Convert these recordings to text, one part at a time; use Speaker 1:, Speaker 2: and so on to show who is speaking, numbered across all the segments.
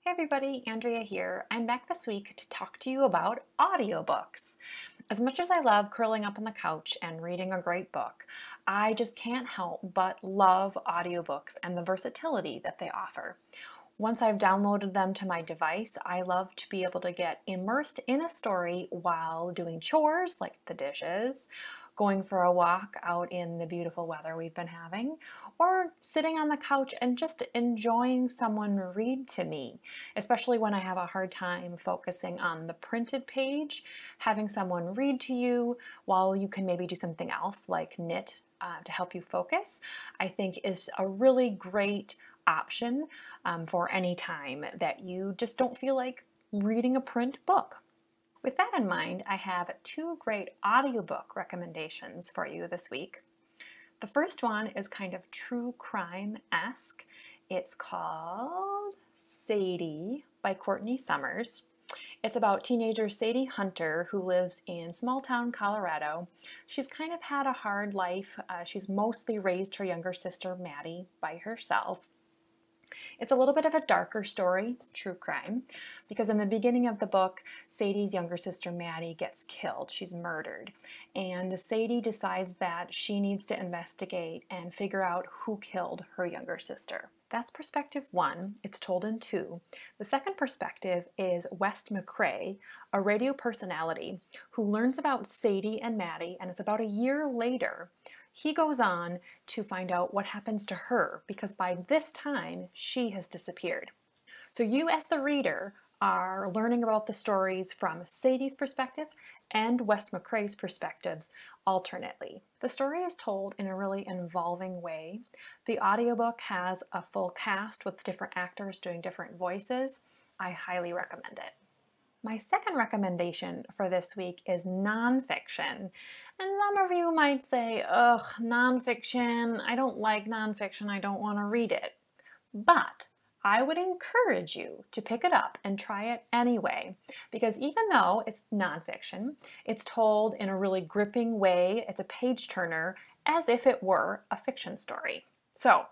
Speaker 1: Hey everybody, Andrea here. I'm back this week to talk to you about audiobooks. As much as I love curling up on the couch and reading a great book, I just can't help but love audiobooks and the versatility that they offer. Once I've downloaded them to my device, I love to be able to get immersed in a story while doing chores like the dishes, going for a walk out in the beautiful weather we've been having, or sitting on the couch and just enjoying someone read to me, especially when I have a hard time focusing on the printed page. Having someone read to you while you can maybe do something else like knit to help you focus, I think is a really great option for any time that you just don't feel like reading a print book. With that in mind, I have two great audiobook recommendations for you this week. The first one is kind of true crime-esque. It's called Sadie by Courtney Summers. It's about teenager Sadie Hunter who lives in small town Colorado. She's kind of had a hard life. She's mostly raised her younger sister Maddie by herself. It's a little bit of a darker story, true crime, because in the beginning of the book, Sadie's younger sister Maddie gets killed. She's murdered. And Sadie decides that she needs to investigate and figure out who killed her younger sister. That's perspective one. It's told in two. The second perspective is Wes McCrae, a radio personality who learns about Sadie and Maddie, and it's about a year later. He goes on to find out what happens to her because by this time she has disappeared. So you as the reader are learning about the stories from Sadie's perspective and Wes McCrae's perspectives alternately. The story is told in a really involving way. The audiobook has a full cast with different actors doing different voices. I highly recommend it. My second recommendation for this week is nonfiction. And some of you might say, ugh, nonfiction, I don't like nonfiction, I don't want to read it. But I would encourage you to pick it up and try it anyway, because even though it's nonfiction, it's told in a really gripping way. It's a page turner as if it were a fiction story. So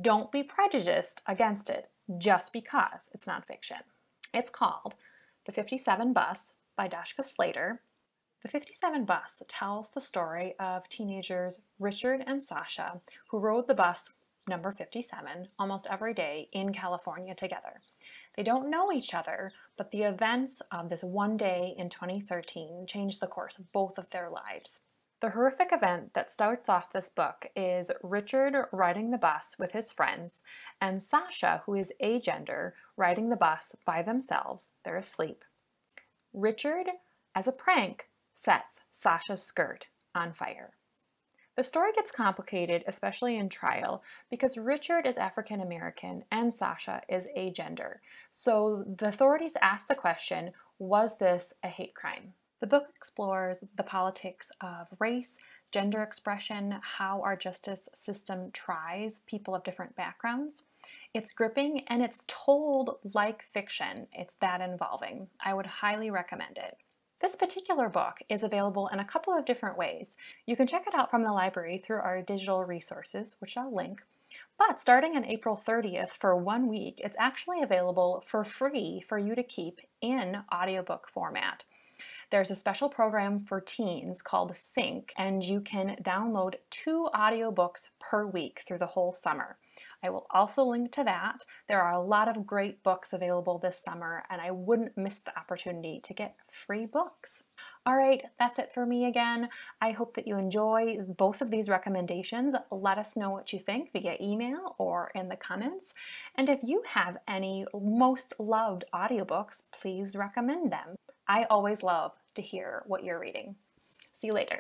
Speaker 1: don't be prejudiced against it just because it's nonfiction. It's called The 57 Bus by Dashka Slater. The 57 Bus tells the story of teenagers Richard and Sasha who rode the bus number 57 almost every day in California together. They don't know each other, but the events of this one day in 2013 changed the course of both of their lives. The horrific event that starts off this book is Richard riding the bus with his friends and Sasha, who is agender, riding the bus by themselves. They're asleep. Richard, as a prank, sets Sasha's skirt on fire. The story gets complicated, especially in trial, because Richard is African American and Sasha is agender. So the authorities ask the question, was this a hate crime? The book explores the politics of race, gender expression, how our justice system tries people of different backgrounds. It's gripping and it's told like fiction. It's that involving. I would highly recommend it. This particular book is available in a couple of different ways. You can check it out from the library through our digital resources, which I'll link. But starting on April 30th for 1 week, it's actually available for free for you to keep in audiobook format. There's a special program for teens called Sync, and you can download 2 audiobooks per week through the whole summer. I will also link to that. There are a lot of great books available this summer, and I wouldn't miss the opportunity to get free books. All right, that's it for me again. I hope that you enjoy both of these recommendations. Let us know what you think via email or in the comments. And if you have any most loved audiobooks, please recommend them. I always love to hear what you're reading. See you later.